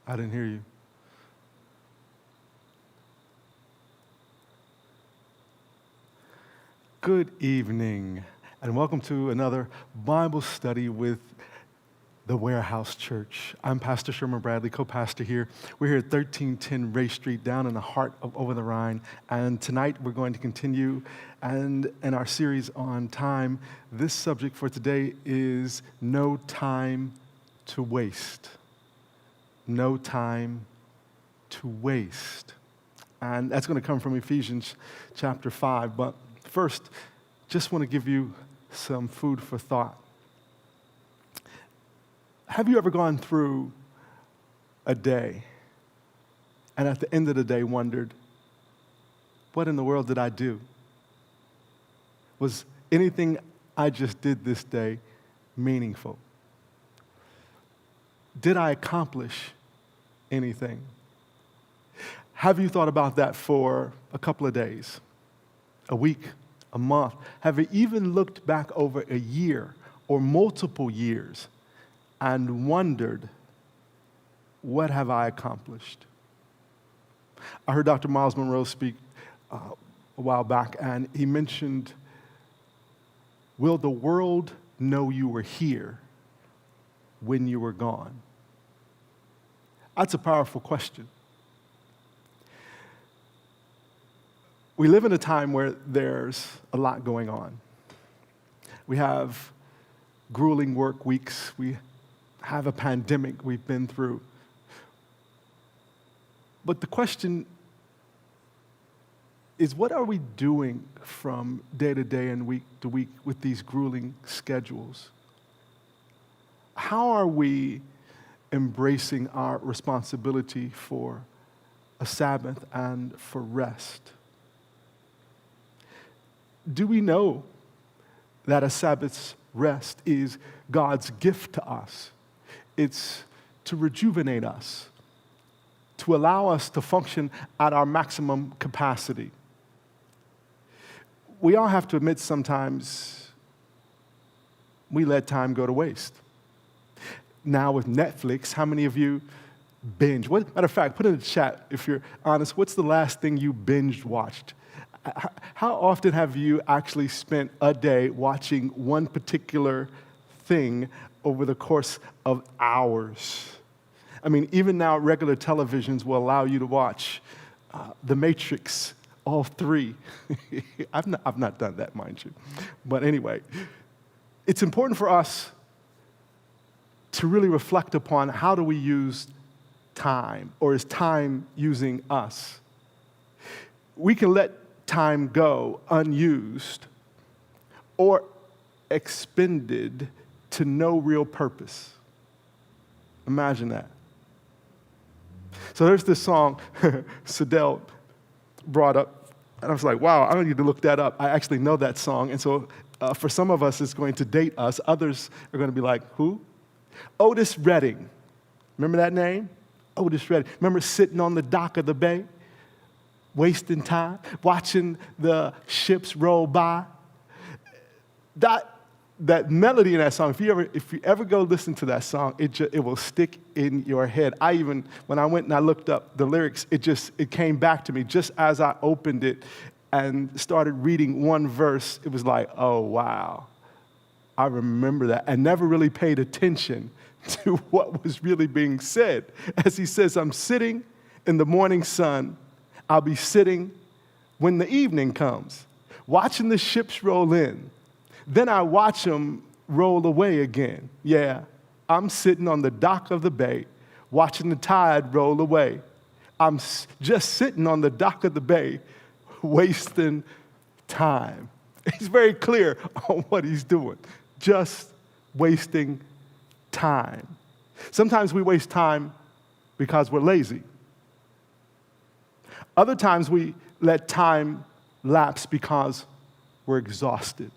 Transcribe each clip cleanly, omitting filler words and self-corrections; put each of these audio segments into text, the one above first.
I didn't hear you. Good evening, and welcome to another Bible study with the Warehouse Church. I'm Pastor Sherman Bradley, co-pastor here. We're here at 1310 Ray Street, down in the heart of Over the Rhine, and tonight we're going to continue in our series on time. This subject for today is no time to waste. No time to waste. And that's going to come from Ephesians chapter 5. But first, just want to give you some food for thought. Have you ever gone through a day and at the end of the day wondered, what in the world did I do? Was anything I just did this day meaningful? Did I accomplish anything? Have you thought about that for a couple of days, a week, a month? Have you even looked back over a year or multiple years and wondered, what have I accomplished? I heard Dr. Miles Monroe speak a while back, and he mentioned, will the world know you were here when you were gone? That's a powerful question. We live in a time where there's a lot going on. We have grueling work weeks. We have a pandemic we've been through. But the question is, what are we doing from day to day and week to week with these grueling schedules? How are we embracing our responsibility for a Sabbath and for rest? Do we know that a Sabbath's rest is God's gift to us? It's to rejuvenate us, to allow us to function at our maximum capacity. We all have to admit sometimes we let time go to waste. Now with Netflix, how many of you binge? Matter of fact, put in the chat, if you're honest, what's the last thing you binge watched? How often have you actually spent a day watching one particular thing over the course of hours? I mean, even now, regular televisions will allow you to watch The Matrix, all three. I've not done that, mind you. But anyway, it's important for us to really reflect upon, how do we use time, or is time using us? We can let time go unused or expended to no real purpose. Imagine that. So there's this song Sadell brought up, and I was like, wow, I don't need to look that up. I actually know that song. And so for some of us, it's going to date us. Others are going to be like, who? Otis Redding. Remember that name? Otis Redding. Remember sitting on the dock of the bay, wasting time, watching the ships roll by? That melody in that song, if you ever go listen to that song, it will stick in your head. When I went and I looked up the lyrics, it came back to me just as I opened it and started reading one verse. It was like, oh, wow. I remember that, and never really paid attention to what was really being said. As he says, I'm sitting in the morning sun. I'll be sitting when the evening comes, watching the ships roll in. Then I watch them roll away again. Yeah, I'm sitting on the dock of the bay, watching the tide roll away. I'm just sitting on the dock of the bay, wasting time. He's very clear on what he's doing. Just wasting time. Sometimes we waste time because we're lazy. Other times we let time lapse because we're exhausted.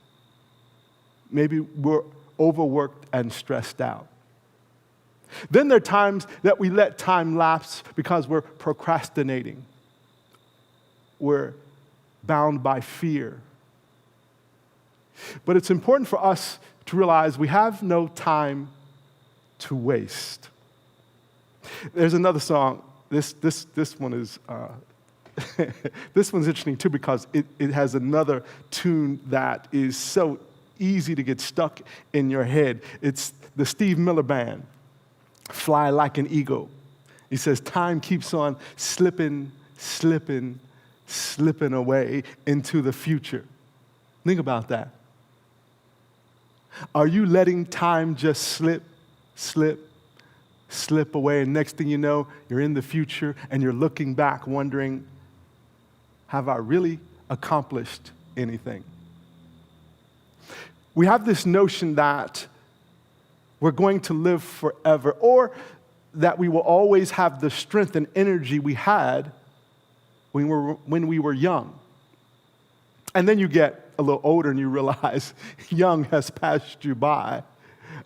Maybe we're overworked and stressed out. Then there are times that we let time lapse because we're procrastinating. We're bound by fear. But it's important for us to realize we have no time to waste. There's another song. This one is this one's interesting too because it has another tune that is so easy to get stuck in your head. It's the Steve Miller Band, "Fly Like an Eagle." He says, time keeps on slipping away into the future. Think about that. Are you letting time just slip away, and next thing you know, you're in the future and you're looking back wondering, have I really accomplished anything? We have this notion that we're going to live forever, or that we will always have the strength and energy we had when we were young. And then you get a little older and you realize young has passed you by,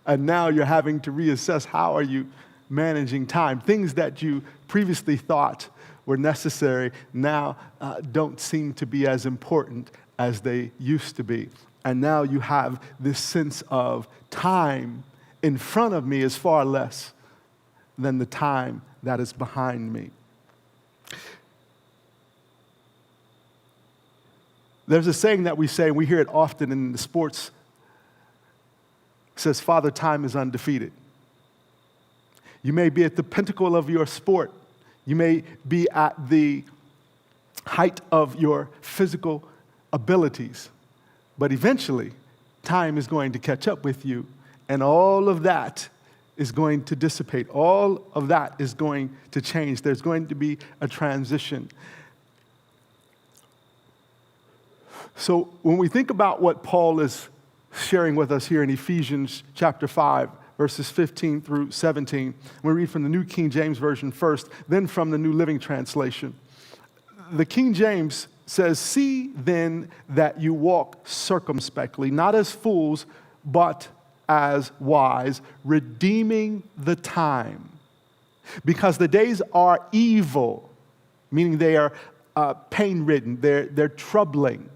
and now you're having to reassess how are you managing time. Things that you previously thought were necessary now don't seem to be as important as they used to be. And now you have this sense of time in front of me is far less than the time that is behind me. There's a saying that we say, and we hear it often in the sports. It says, "Father Time is undefeated." You may be at the pinnacle of your sport. You may be at the height of your physical abilities. But eventually, time is going to catch up with you, and all of that is going to dissipate. All of that is going to change. There's going to be a transition. So when we think about what Paul is sharing with us here in Ephesians chapter 5, verses 15 through 17, we read from the New King James Version first, then from the New Living Translation. The King James says, "See then that you walk circumspectly, not as fools, but as wise, redeeming the time. Because the days are evil," meaning they are pain-ridden, they're troubling.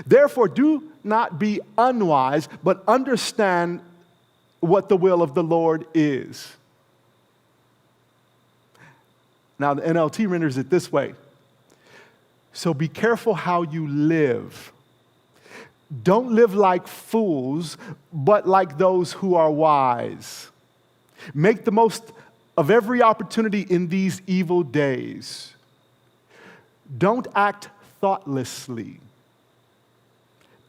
"Therefore do not be unwise, but understand what the will of the Lord is." Now the NLT renders it this way: "So be careful how you live. Don't live like fools, but like those who are wise. Make the most of every opportunity in these evil days. Don't act thoughtlessly.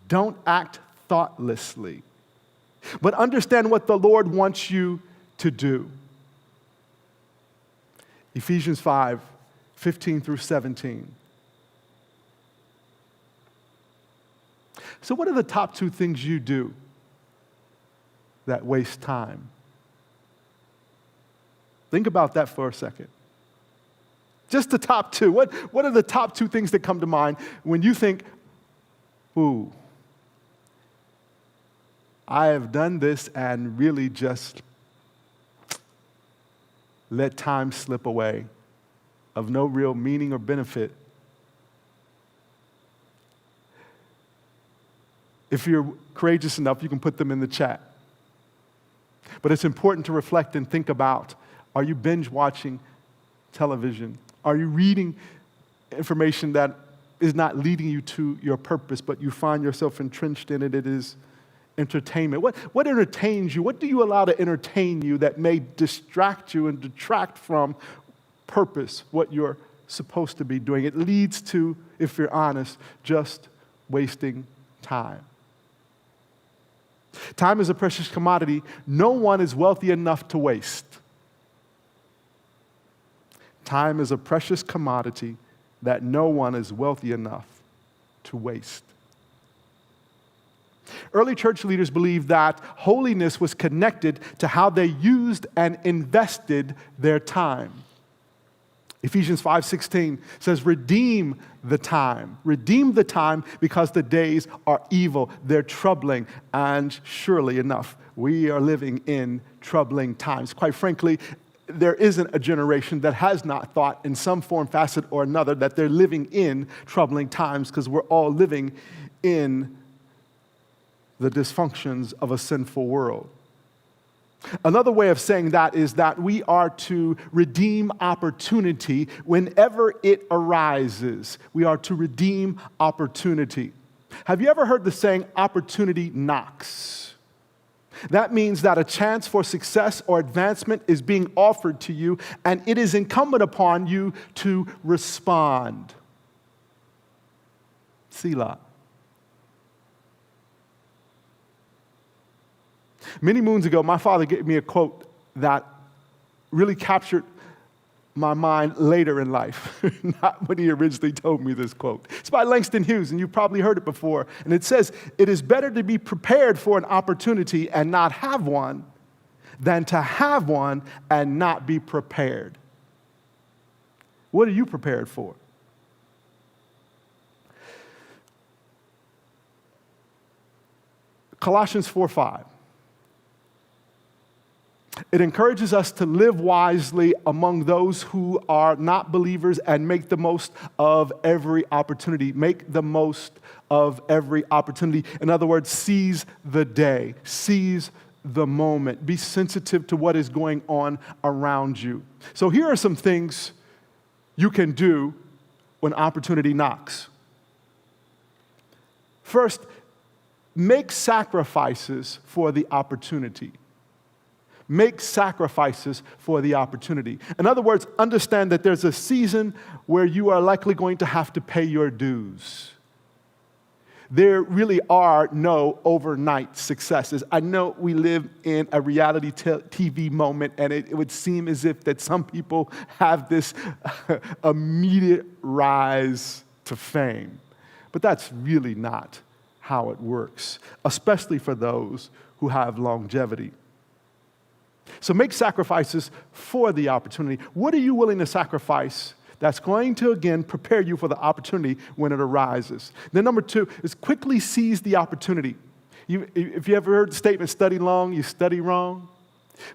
Don't act thoughtlessly, but understand what the Lord wants you to do." Ephesians 5, 15 through 17. So what are the top two things you do that waste time? Think about that for a second. Just the top two. What are the top two things that come to mind when you think, ooh, I have done this and really just let time slip away of no real meaning or benefit? If you're courageous enough, you can put them in the chat. But it's important to reflect and think about, are you binge watching television? Are you reading information that is not leading you to your purpose, but you find yourself entrenched in it? It is entertainment. What entertains you? What do you allow to entertain you that may distract you and detract from purpose, what you're supposed to be doing? It leads to, if you're honest, just wasting time. Time is a precious commodity. No one is wealthy enough to waste. Time is a precious commodity that no one is wealthy enough to waste. Early church leaders believed that holiness was connected to how they used and invested their time. Ephesians 5:16 says, "Redeem the time." Redeem the time because the days are evil. They're troubling. And surely enough, we are living in troubling times. Quite frankly, there isn't a generation that has not thought in some form, facet, or another that they're living in troubling times, because we're all living in the dysfunctions of a sinful world. Another way of saying that is that we are to redeem opportunity whenever it arises. We are to redeem opportunity. Have you ever heard the saying, opportunity knocks? That means that a chance for success or advancement is being offered to you, and it is incumbent upon you to respond. Selah. Many moons ago, my father gave me a quote that really captured my mind later in life, not when he originally told me this quote. It's by Langston Hughes, and you've probably heard it before. And it says, "It is better to be prepared for an opportunity and not have one than to have one and not be prepared." What are you prepared for? Colossians 4:5. It encourages us to live wisely among those who are not believers and make the most of every opportunity. Make the most of every opportunity. In other words, seize the day, seize the moment. Be sensitive to what is going on around you. So here are some things you can do when opportunity knocks. First, make sacrifices for the opportunity. Make sacrifices for the opportunity. In other words, understand that there's a season where you are likely going to have to pay your dues. There really are no overnight successes. I know we live in a reality TV moment, and it would seem as if that some people have this immediate rise to fame. But that's really not how it works, especially for those who have longevity. So make sacrifices for the opportunity. What are you willing to sacrifice that's going to, again, prepare you for the opportunity when it arises? Then number 2 is quickly seize the opportunity. If you ever heard the statement, study long, you study wrong.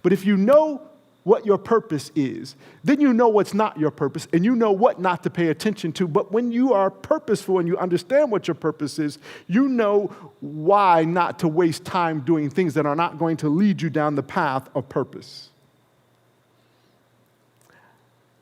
But if you know what your purpose is, then you know what's not your purpose, and you know what not to pay attention to. But when you are purposeful and you understand what your purpose is, you know why not to waste time doing things that are not going to lead you down the path of purpose.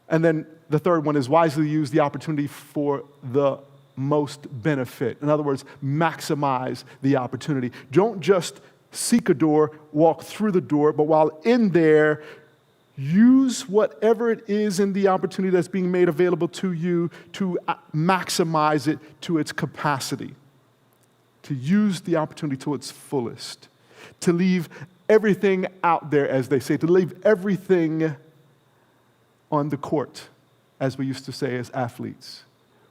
And then the third one is wisely use the opportunity for the most benefit. In other words, maximize the opportunity. Don't just seek a door, walk through the door, but while in there, use whatever it is in the opportunity that's being made available to you to maximize it to its capacity, to use the opportunity to its fullest, to leave everything out there, as they say, to leave everything on the court, as we used to say as athletes.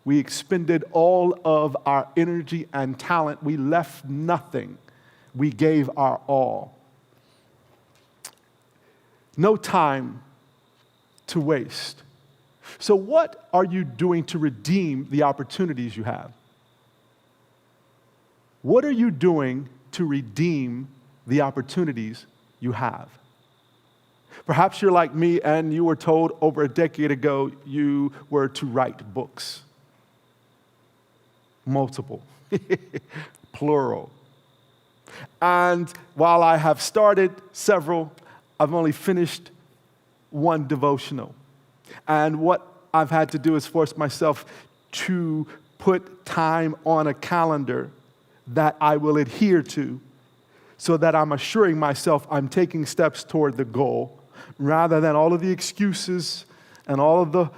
We expended all of our energy and talent. We left nothing. We gave our all. No time to waste. So what are you doing to redeem the opportunities you have? What are you doing to redeem the opportunities you have? Perhaps you're like me and you were told over a decade ago you were to write books. Multiple, plural. And while I have started several, I've only finished one devotional. And what I've had to do is force myself to put time on a calendar that I will adhere to so that I'm assuring myself I'm taking steps toward the goal rather than all of the excuses and all of the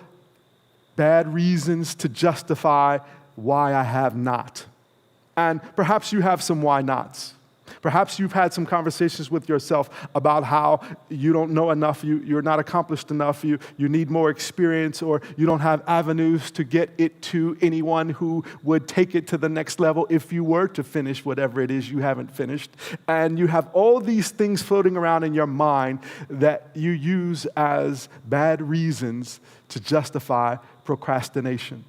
bad reasons to justify why I have not. And perhaps you have some why nots. Perhaps you've had some conversations with yourself about how you don't know enough, you're not accomplished enough, you need more experience, or you don't have avenues to get it to anyone who would take it to the next level if you were to finish whatever it is you haven't finished. And you have all these things floating around in your mind that you use as bad reasons to justify procrastination.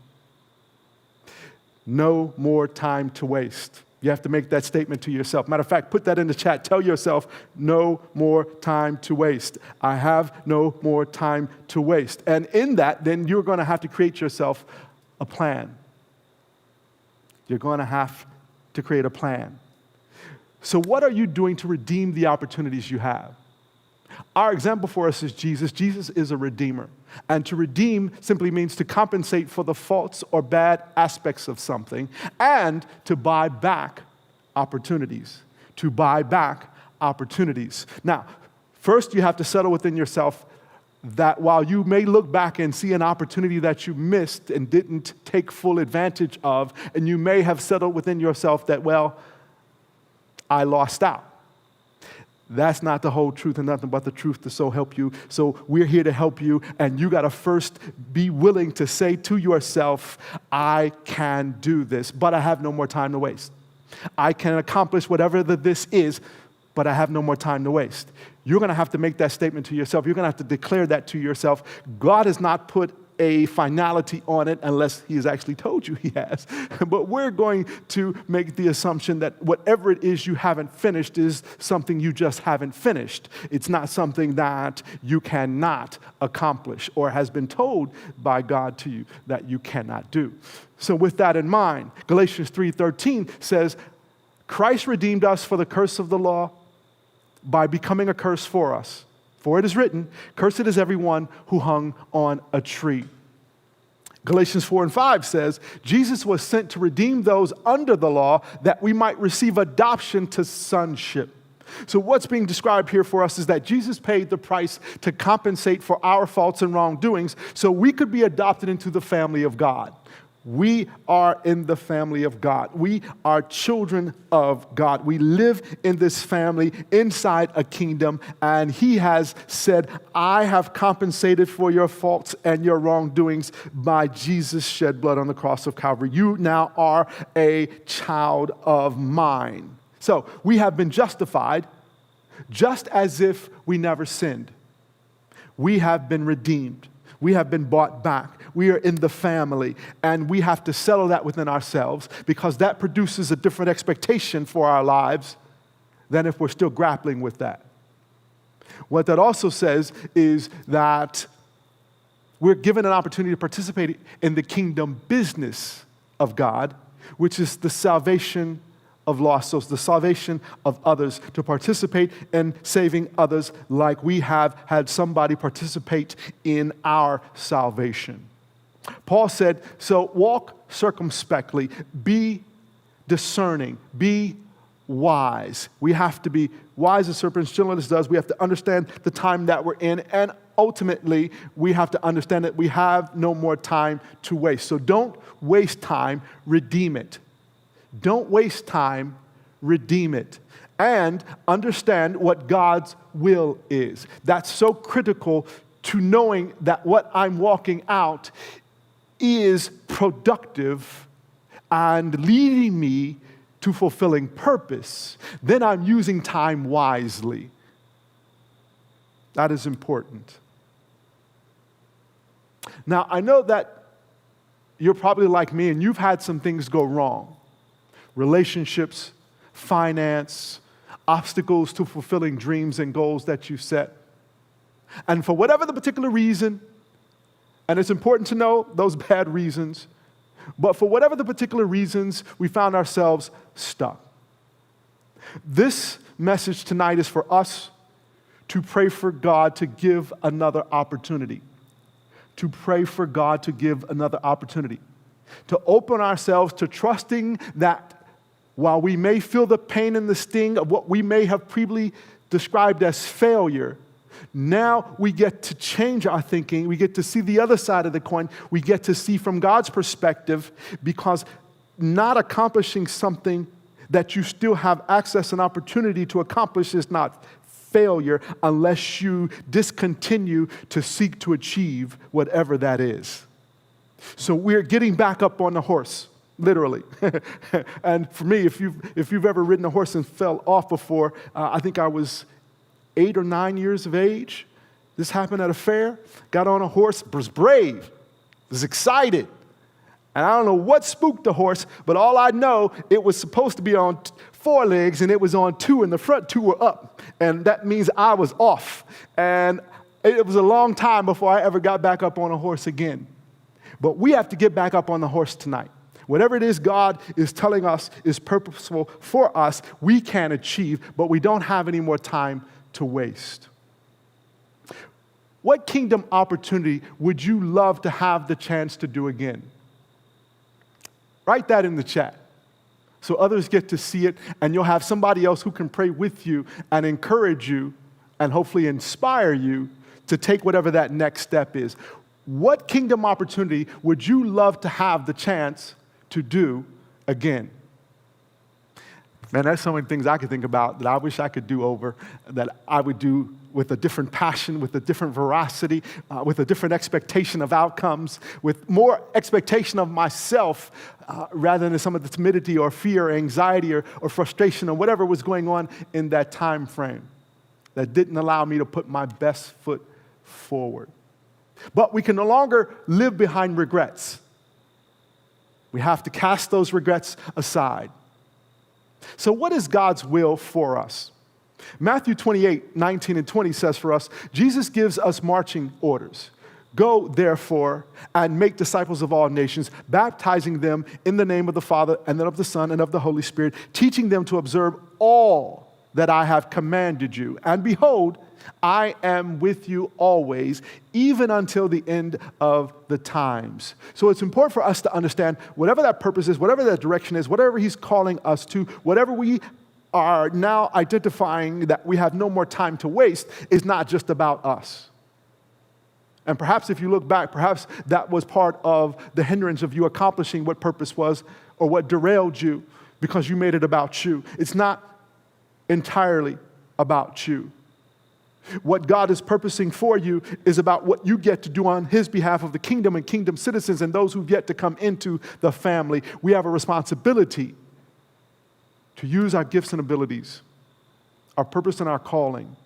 No more time to waste. You have to make that statement to yourself. Matter of fact, put that in the chat. Tell yourself, no more time to waste. I have no more time to waste. And in that, then you're going to have to create yourself a plan. You're going to have to create a plan. So what are you doing to redeem the opportunities you have? Our example for us is Jesus. Jesus is a redeemer. And to redeem simply means to compensate for the faults or bad aspects of something and to buy back opportunities. To buy back opportunities. Now, first you have to settle within yourself that while you may look back and see an opportunity that you missed and didn't take full advantage of, and you may have settled within yourself that, well, I lost out. That's not the whole truth and nothing but the truth to so help you. So we're here to help you, and you got to first be willing to say to yourself, I can do this, but I have no more time to waste. I can accomplish whatever this is, but I have no more time to waste. You're going to have to make that statement to yourself. You're going to have to declare that to yourself. God has not put a finality on it unless he has actually told you he has. But we're going to make the assumption that whatever it is you haven't finished is something you just haven't finished. It's not something that you cannot accomplish or has been told by God to you that you cannot do. So with that in mind, Galatians 3:13 says, Christ redeemed us for the curse of the law by becoming a curse for us. For it is written, cursed is everyone who hung on a tree. Galatians 4:5 says, Jesus was sent to redeem those under the law that we might receive adoption to sonship. So what's being described here for us is that Jesus paid the price to compensate for our faults and wrongdoings so we could be adopted into the family of God. We are in the family of God. We are children of God. We live in this family inside a kingdom, and he has said, I have compensated for your faults and your wrongdoings by Jesus' shed blood on the cross of Calvary. You now are a child of mine. So we have been justified just as if we never sinned. We have been redeemed. We have been bought back. We are in the family, and we have to settle that within ourselves because that produces a different expectation for our lives than if we're still grappling with that. What that also says is that we're given an opportunity to participate in the kingdom business of God, which is the salvation of lost souls, the salvation of others, to participate in saving others like we have had somebody participate in our salvation. Paul said, so walk circumspectly, be discerning, be wise. We have to be wise as serpents, gentle as doves. We have to understand the time that we're in, and ultimately, we have to understand that we have no more time to waste. So don't waste time, redeem it. Don't waste time, redeem it. And understand what God's will is. That's so critical to knowing that what I'm walking out is productive and leading me to fulfilling purpose. Then I'm using time wisely. That is important. Now, I know that you're probably like me and you've had some things go wrong. Relationships, finance, obstacles to fulfilling dreams and goals that you set. And for whatever the particular reason, and it's important to know those bad reasons, but for whatever the particular reasons, we found ourselves stuck. This message tonight is for us to pray for God to give another opportunity. To pray for God to give another opportunity. To open ourselves to trusting that while we may feel the pain and the sting of what we may have previously described as failure, now we get to change our thinking. We get to see the other side of the coin. We get to see from God's perspective, because not accomplishing something that you still have access and opportunity to accomplish is not failure unless you discontinue to seek to achieve whatever that is. So we're getting back up on the horse. Literally. And for me, if you've ever ridden a horse and fell off before, I think I was 8 or 9 years of age. This happened at a fair. Got on a horse, was brave, was excited. And I don't know what spooked the horse, but all I know, it was supposed to be on 4 legs, and it was on 2, and the front 2 were up. And that means I was off. And it was a long time before I ever got back up on a horse again. But we have to get back up on the horse tonight. Whatever it is God is telling us is purposeful for us, we can achieve, but we don't have any more time to waste. What kingdom opportunity would you love to have the chance to do again? Write that in the chat so others get to see it, and you'll have somebody else who can pray with you and encourage you and hopefully inspire you to take whatever that next step is. What kingdom opportunity would you love to have the chance to do again? Man, that's so many things I could think about that I wish I could do over, that I would do with a different passion, with a different veracity, with a different expectation of outcomes, with more expectation of myself rather than some of the timidity or fear or anxiety or frustration or whatever was going on in that time frame that didn't allow me to put my best foot forward. But we can no longer live behind regrets. We have to cast those regrets aside. So what is God's will for us? Matthew 28, 19 and 20 says for us, Jesus gives us marching orders. Go, therefore, and make disciples of all nations, baptizing them in the name of the Father, and then of the Son, and of the Holy Spirit, teaching them to observe all that I have commanded you. And behold, I am with you always, even until the end of the times. So it's important for us to understand whatever that purpose is, whatever that direction is, whatever he's calling us to, whatever we are now identifying that we have no more time to waste, is not just about us. And perhaps if you look back, perhaps that was part of the hindrance of you accomplishing what purpose was or what derailed you because you made it about you. It's not entirely about you. What God is purposing for you is about what you get to do on his behalf of the kingdom and kingdom citizens and those who've yet to come into the family. We have a responsibility to use our gifts and abilities, our purpose and our calling,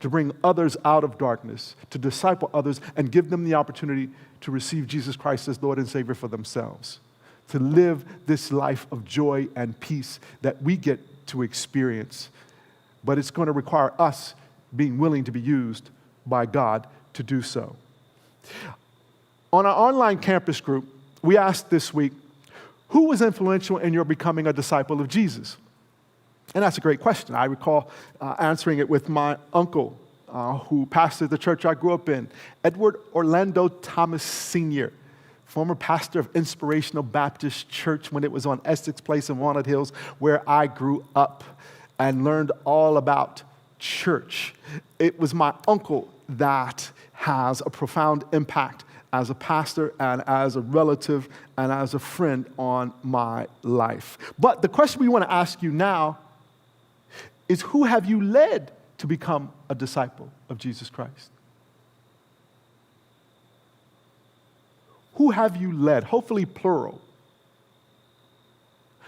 to bring others out of darkness, to disciple others, and give them the opportunity to receive Jesus Christ as Lord and Savior for themselves, to live this life of joy and peace that we get to experience. But it's going to require us being willing to be used by God to do so. On our online campus group, we asked this week, who was influential in your becoming a disciple of Jesus? And that's a great question. I recall answering it with my uncle, who pastored the church I grew up in, Edward Orlando Thomas Sr., former pastor of Inspirational Baptist Church when it was on Essex Place in Walnut Hills, where I grew up and learned all about church. It was my uncle that has a profound impact as a pastor and as a relative and as a friend on my life. But the question we want to ask you now is, who have you led to become a disciple of Jesus Christ? Who have you led? Hopefully plural.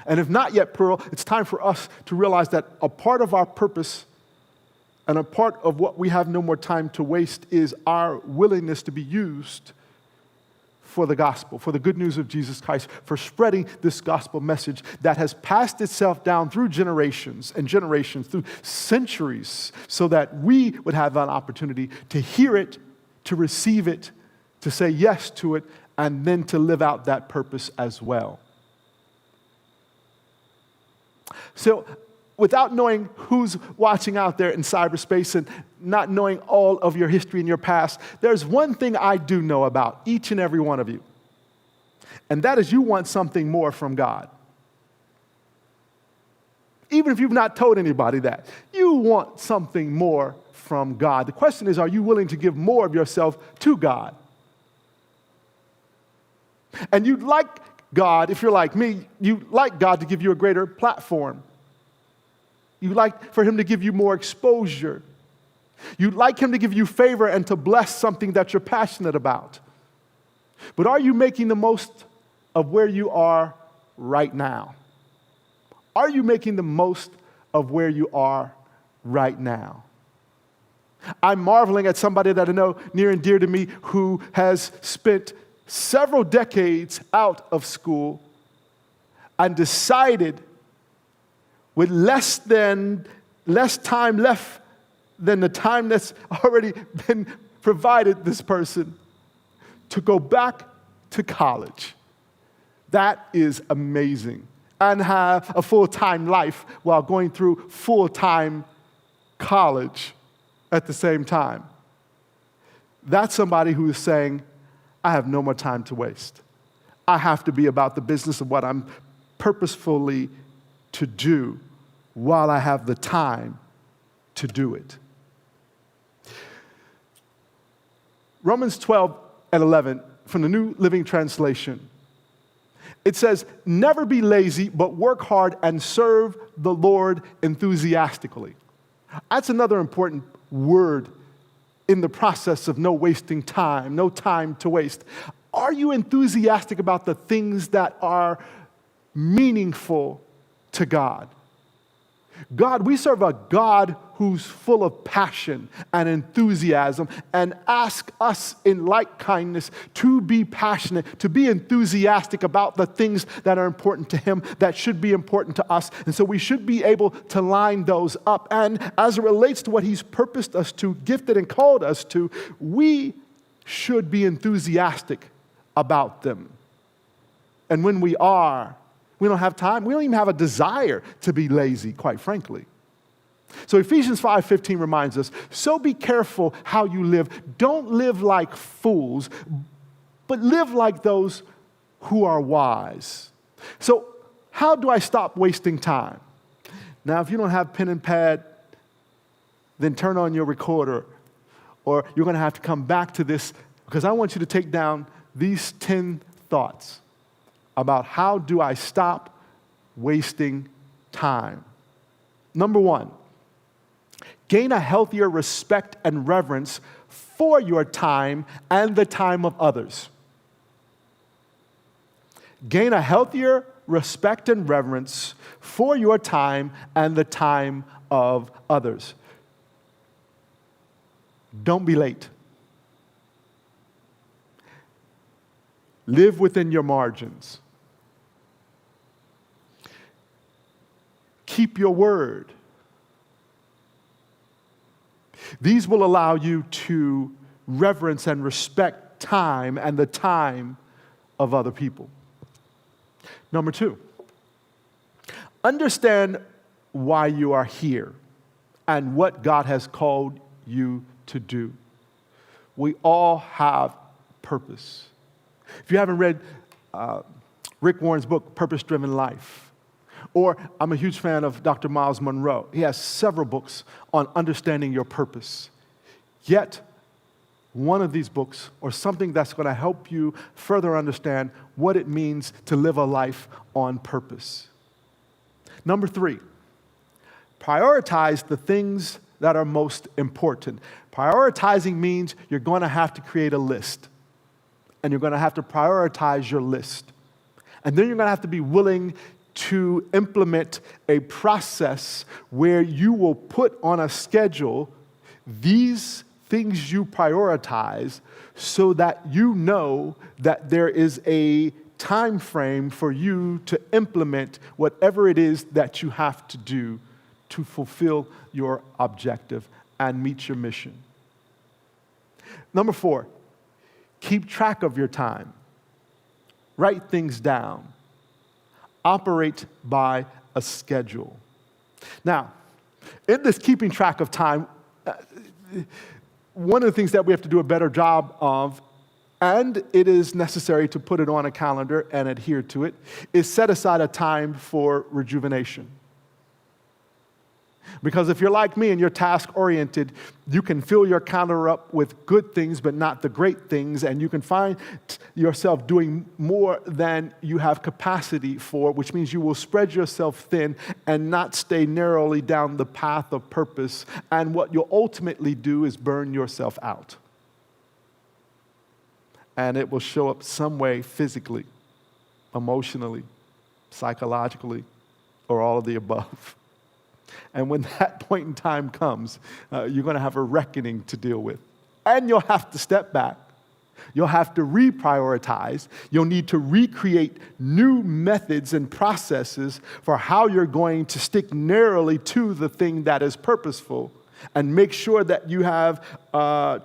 And if not yet plural, it's time for us to realize that a part of our purpose and a part of what we have no more time to waste is our willingness to be used for the gospel, for the good news of Jesus Christ, for spreading this gospel message that has passed itself down through generations and generations, through centuries, so that we would have an opportunity to hear it, to receive it, to say yes to it, and then to live out that purpose as well. So, without knowing who's watching out there in cyberspace and not knowing all of your history and your past, there's one thing I do know about each and every one of you. And that is, you want something more from God. Even if you've not told anybody that, you want something more from God. The question is, are you willing to give more of yourself to God? And you'd like God, if you're like me, you'd like God to give you a greater platform. You'd like for him to give you more exposure. You'd like him to give you favor and to bless something that you're passionate about. But are you making the most of where you are right now? Are you making the most of where you are right now? I'm marveling at somebody that I know near and dear to me who has spent several decades out of school and decided, with less time left than the time that's already been provided this person, to go back to college. That is amazing. And have a full-time life while going through full-time college at the same time. That's somebody who is saying, I have no more time to waste. I have to be about the business of what I'm purposefully to do while I have the time to do it. Romans 12:11 from the New Living Translation. It says, never be lazy, but work hard and serve the Lord enthusiastically. That's another important word in the process of no wasting time, no time to waste. Are you enthusiastic about the things that are meaningful to God? God, we serve a God who's full of passion and enthusiasm, and ask us in like kindness to be passionate, to be enthusiastic about the things that are important to Him, that should be important to us. And so we should be able to line those up. And as it relates to what He's purposed us to, gifted and called us to, we should be enthusiastic about them. And when we are, we don't have time. We don't even have a desire to be lazy, quite frankly. So Ephesians 5:15 reminds us, so be careful how you live. Don't live like fools, but live like those who are wise. So how do I stop wasting time? Now, if you don't have pen and pad, then turn on your recorder, or you're going to have to come back to this, because I want you to take down these 10 thoughts about how do I stop wasting time. Number 1, gain a healthier respect and reverence for your time and the time of others. Gain a healthier respect and reverence for your time and the time of others. Don't be late. Live within your margins. Keep your word. These will allow you to reverence and respect time and the time of other people. Number 2, understand why you are here and what God has called you to do. We all have purpose. If you haven't read Rick Warren's book, Purpose-Driven Life, or I'm a huge fan of Dr. Miles Monroe. He has several books on understanding your purpose. Yet, one of these books, or something that's going to help you further understand what it means to live a life on purpose. Number 3, prioritize the things that are most important. Prioritizing means you're going to have to create a list. And you're going to have to prioritize your list. And then you're going to have to be willing to implement a process where you will put on a schedule these things you prioritize so that you know that there is a time frame for you to implement whatever it is that you have to do to fulfill your objective and meet your mission. Number 4, keep track of your time. Write things down. Operate by a schedule. Now, in this keeping track of time, one of the things that we have to do a better job of, and it is necessary to put it on a calendar and adhere to it, is set aside a time for rejuvenation. Because if you're like me and you're task-oriented, you can fill your calendar up with good things but not the great things, and you can find yourself doing more than you have capacity for, which means you will spread yourself thin and not stay narrowly down the path of purpose, and what you'll ultimately do is burn yourself out. And it will show up some way physically, emotionally, psychologically, or all of the above. And when that point in time comes, you're going to have a reckoning to deal with. And you'll have to step back. You'll have to reprioritize. You'll need to recreate new methods and processes for how you're going to stick narrowly to the thing that is purposeful, and make sure that you have a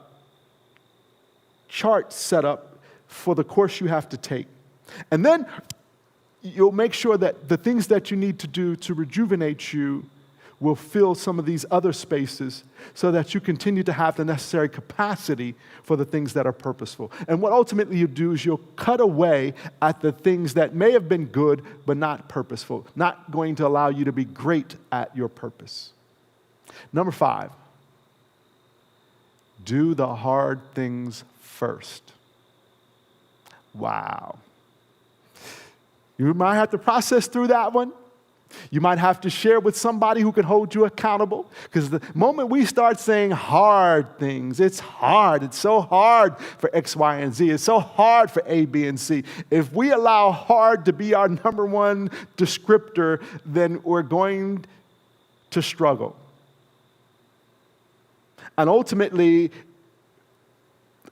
chart set up for the course you have to take. And then you'll make sure that the things that you need to do to rejuvenate you will fill some of these other spaces so that you continue to have the necessary capacity for the things that are purposeful. And what ultimately you do is you'll cut away at the things that may have been good but not purposeful, not going to allow you to be great at your purpose. Number 5, do the hard things first. Wow. You might have to process through that one. You might have to share with somebody who can hold you accountable. Because the moment we start saying hard things, it's hard. It's so hard for X, Y, and Z. It's so hard for A, B, and C. If we allow hard to be our number one descriptor, then we're going to struggle. And ultimately,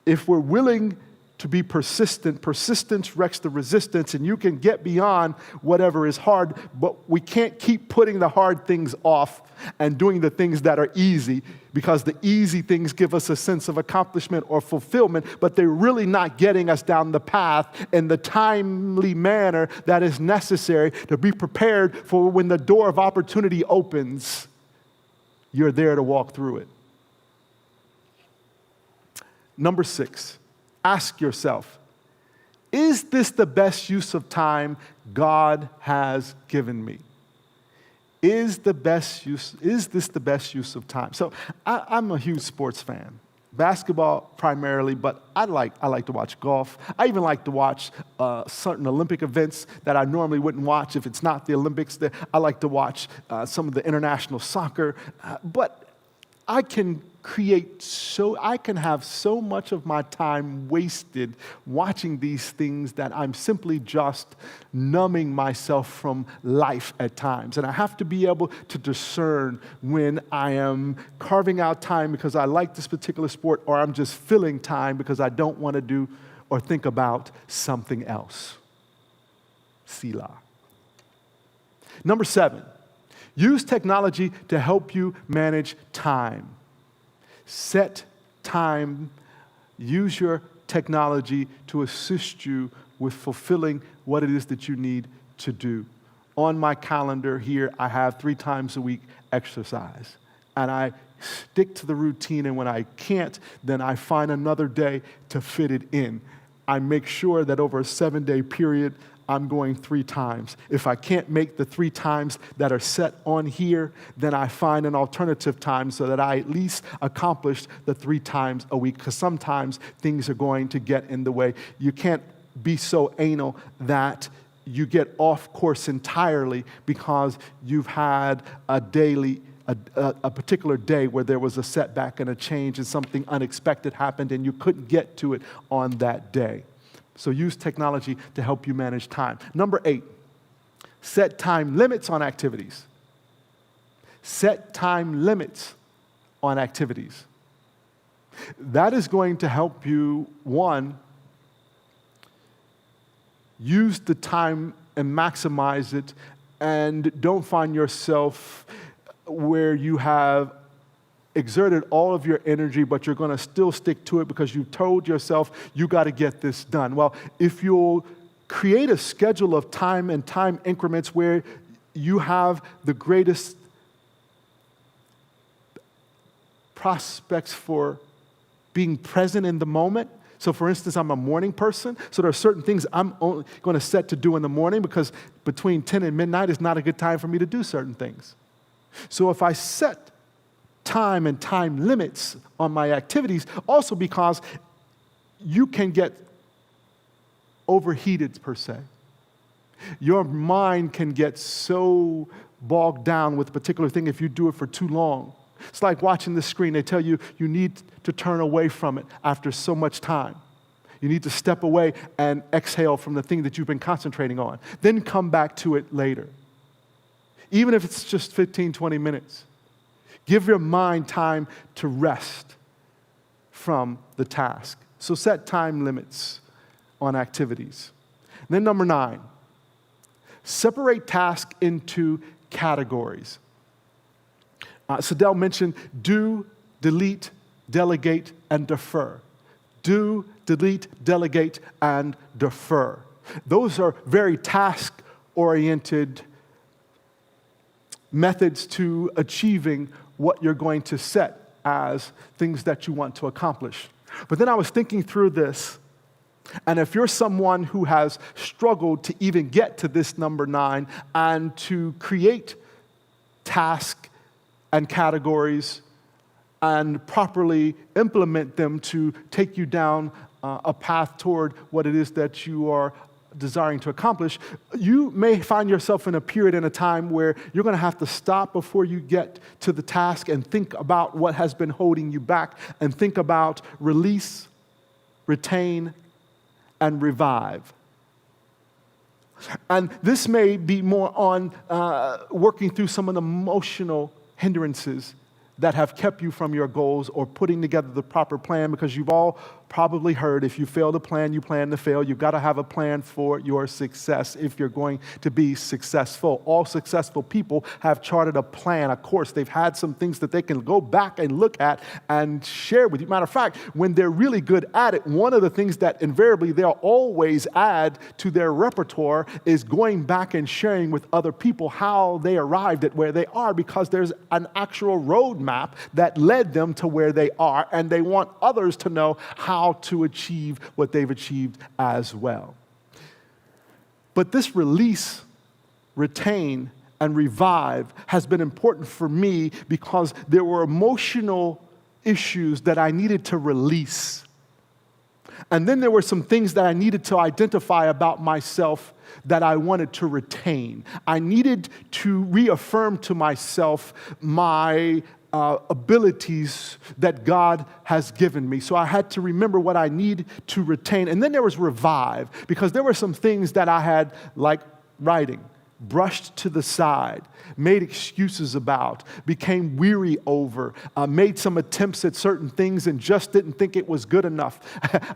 if we're willing to be persistent, persistence wrecks the resistance, and you can get beyond whatever is hard, but we can't keep putting the hard things off and doing the things that are easy, because the easy things give us a sense of accomplishment or fulfillment, but they're really not getting us down the path in the timely manner that is necessary to be prepared for when the door of opportunity opens, you're there to walk through it. Number 6. Ask yourself, is this the best use of time God has given me? Is this the best use of time? So I'm a huge sports fan. Basketball primarily, but I like to watch golf. I even like to watch certain Olympic events that I normally wouldn't watch if it's not the Olympics. I like to watch some of the international soccer. But I can have so much of my time wasted watching these things that I'm simply just numbing myself from life at times. And I have to be able to discern when I am carving out time because I like this particular sport, or I'm just filling time because I don't want to do or think about something else. Selah. Number 7. Use technology to help you manage time. Set time. Use your technology to assist you with fulfilling what it is that you need to do. On my calendar here, I have 3 times a week exercise. And I stick to the routine, and when I can't, then I find another day to fit it in. I make sure that over a 7-day period, I'm going 3 times. If I can't make the 3 times that are set on here, then I find an alternative time so that I at least accomplished the 3 times a week, because sometimes things are going to get in the way. You can't be so anal that you get off course entirely because you've had a particular day where there was a setback and a change and something unexpected happened and you couldn't get to it on that day. So use technology to help you manage time. Number 8, set time limits on activities. Set time limits on activities. That is going to help you, 1, use the time and maximize it, and don't find yourself where you have exerted all of your energy, but you're going to still stick to it because you told yourself you got to get this done. Well, if you'll create a schedule of time and time increments where you have the greatest prospects for being present in the moment. So for instance, I'm a morning person, so there are certain things I'm only going to set to do in the morning because between 10 and midnight is not a good time for me to do certain things. So if I set time and time limits on my activities, also because you can get overheated per se. Your mind can get so bogged down with a particular thing if you do it for too long. It's like watching the screen. They tell you you need to turn away from it after so much time. You need to step away and exhale from the thing that you've been concentrating on. Then come back to it later. Even if it's just 15, 20 minutes. Give your mind time to rest from the task. So set time limits on activities. And then number 9, separate tasks into categories. Sadell mentioned do, delete, delegate, and defer. Do, delete, delegate, and defer. Those are very task-oriented methods to achieving what you're going to set as things that you want to accomplish. But then I was thinking through this, and if you're someone who has struggled to even get to this number 9 and to create tasks and categories and properly implement them to take you down a path toward what it is that you are desiring to accomplish, you may find yourself in a period and a time where you're going to have to stop before you get to the task and think about what has been holding you back and think about release, retain, and revive. And this may be more on working through some of the emotional hindrances that have kept you from your goals or putting together the proper plan, because you've all probably heard, if you fail to plan, you plan to fail. You've got to have a plan for your success if you're going to be successful. All successful people have charted a plan, a course. They've had some things that they can go back and look at and share with you. Matter of fact, when they're really good at it, one of the things that invariably they'll always add to their repertoire is going back and sharing with other people how they arrived at where they are, because there's an actual roadmap that led them to where they are, and they want others to know how to achieve what they've achieved as well. But this release, retain, and revive has been important for me because there were emotional issues that I needed to release. And then there were some things that I needed to identify about myself that I wanted to retain. I needed to reaffirm to myself my abilities that God has given me. So I had to remember what I need to retain. And then there was revive, because there were some things that I had, like writing, brushed to the side, made excuses about, became weary over, made some attempts at certain things and just didn't think it was good enough.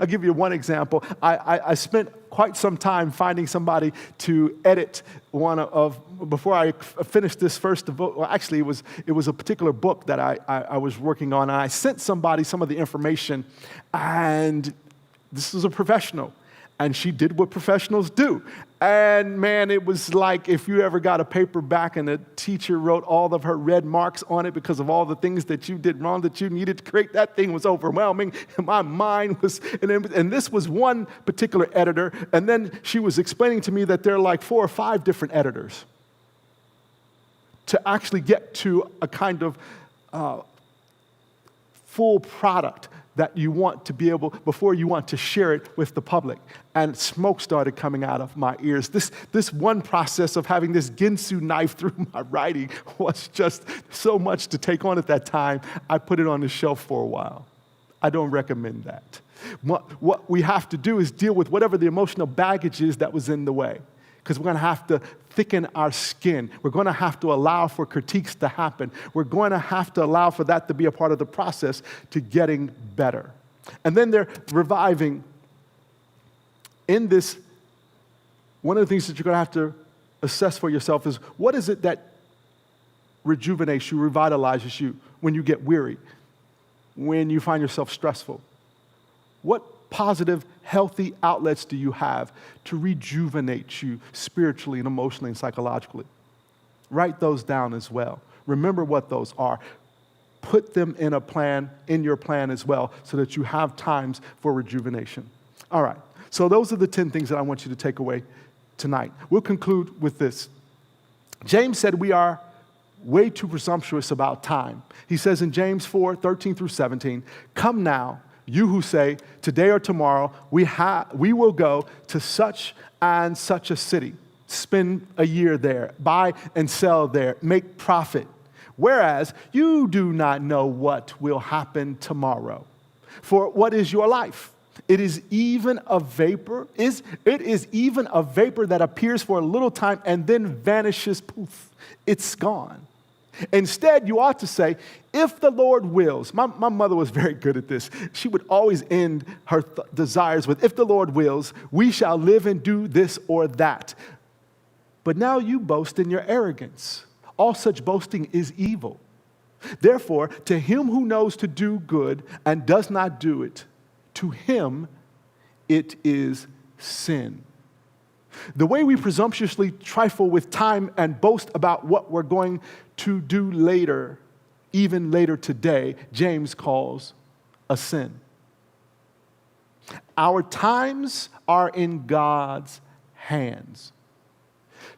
I'll give you one example. I spent quite some time finding somebody to edit before I finished this first book. Well, actually, it was a particular book that I was working on, and I sent somebody some of the information, and this was a professional. And she did what professionals do. And man, it was like if you ever got a paper back and the teacher wrote all of her red marks on it because of all the things that you did wrong that you needed to create. That thing was overwhelming. My mind was, and this was one particular editor. And then she was explaining to me that there are like 4 or 5 different editors to actually get to a kind of full product that you want to be able, before you want to share it with the public. And smoke started coming out of my ears. This one process of having this Ginsu knife through my writing was just so much to take on at that time. I put it on the shelf for a while. I don't recommend that. What we have to do is deal with whatever the emotional baggage is that was in the way, because we're going to have to thicken our skin. We're going to have to allow for critiques to happen. We're going to have to allow for that to be a part of the process to getting better. And then they're reviving. In this, one of the things that you're going to have to assess for yourself is, what is it that rejuvenates you, revitalizes you when you get weary, when you find yourself stressful? What positive, healthy outlets do you have to rejuvenate you spiritually and emotionally and psychologically? Write those down as well. Remember what those are. Put them in a plan, in your plan as well, so that you have times for rejuvenation. All right, so those are the 10 things that I want you to take away tonight. We'll conclude with this. James said we are way too presumptuous about time. He says in James 4:13 through 17, "Come now, you who say, today or tomorrow, we will go to such and such a city, spend a year there, buy and sell there, make profit. Whereas you do not know what will happen tomorrow. For what is your life? It is even a vapor. It is even a vapor that appears for a little time and then vanishes. Poof, it's gone. Instead, you ought to say, if the Lord wills." My mother was very good at this. She would always end her desires with, "If the Lord wills, we shall live and do this or that." But now you boast in your arrogance. All such boasting is evil. Therefore, to him who knows to do good and does not do it, to him it is sin. The way we presumptuously trifle with time and boast about what we're going to do later, even later today, James calls a sin. Our times are in God's hands.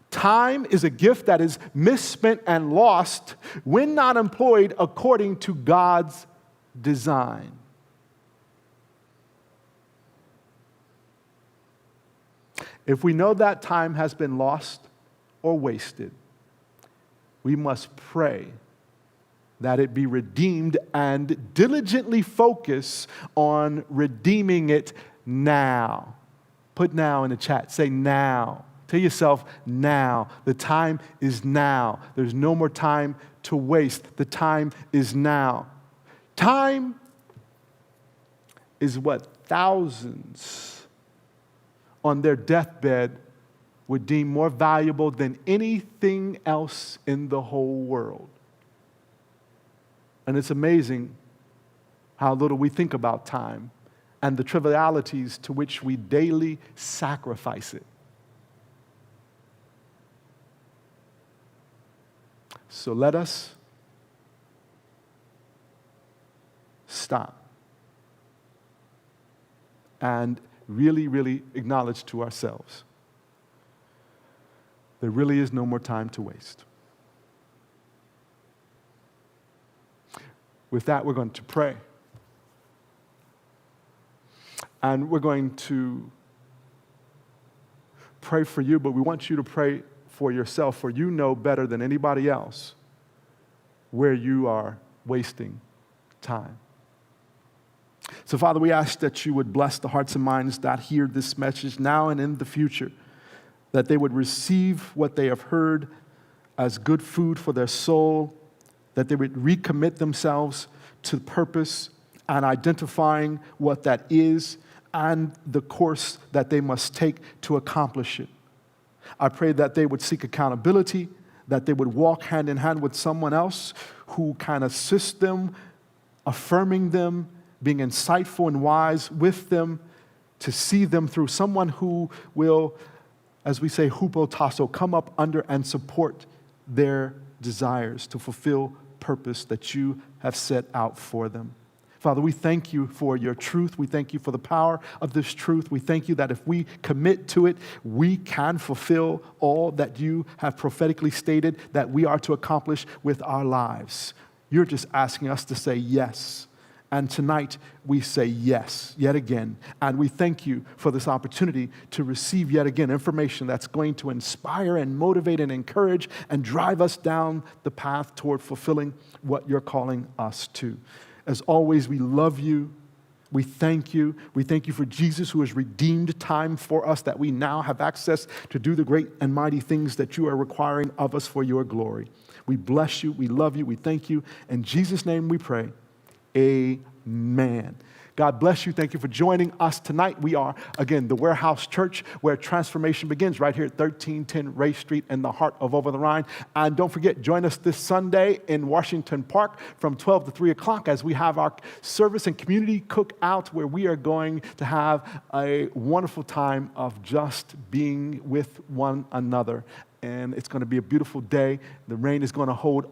Time is a gift that is misspent and lost when not employed according to God's design. If we know that time has been lost or wasted, we must pray that it be redeemed and diligently focus on redeeming it now. Put now in the chat. Say now. Tell yourself now. The time is now. There's no more time to waste. The time is now. Time is what thousands on their deathbed would deem more valuable than anything else in the whole world. And it's amazing how little we think about time and the trivialities to which we daily sacrifice it. So let us stop and really, really acknowledge to ourselves there really is no more time to waste. With that, we're going to pray. And we're going to pray for you, but we want you to pray for yourself, for you know better than anybody else where you are wasting time. So, Father, we ask that you would bless the hearts and minds that hear this message now and in the future, that they would receive what they have heard as good food for their soul, that they would recommit themselves to purpose and identifying what that is and the course that they must take to accomplish it. I pray that they would seek accountability, that they would walk hand in hand with someone else who can assist them, affirming them, being insightful and wise with them, to see them through, someone who will, as we say, hupotasso, come up under and support their desires to fulfill purpose that you have set out for them. Father, we thank you for your truth. We thank you for the power of this truth. We thank you that if we commit to it, we can fulfill all that you have prophetically stated that we are to accomplish with our lives. You're just asking us to say yes. And tonight, we say yes, yet again. And we thank you for this opportunity to receive yet again information that's going to inspire and motivate and encourage and drive us down the path toward fulfilling what you're calling us to. As always, we love you. We thank you. We thank you for Jesus, who has redeemed time for us, that we now have access to do the great and mighty things that you are requiring of us for your glory. We bless you. We love you. We thank you. In Jesus' name we pray. Amen. God bless you. Thank you for joining us tonight. We are, again, the Warehouse Church, where transformation begins, right here at 1310 Ray Street in the heart of Over the Rhine. And don't forget, join us this Sunday in Washington Park from 12 to 3 o'clock as we have our service and community cookout, where we are going to have a wonderful time of just being with one another. And it's going to be a beautiful day. The rain is going to hold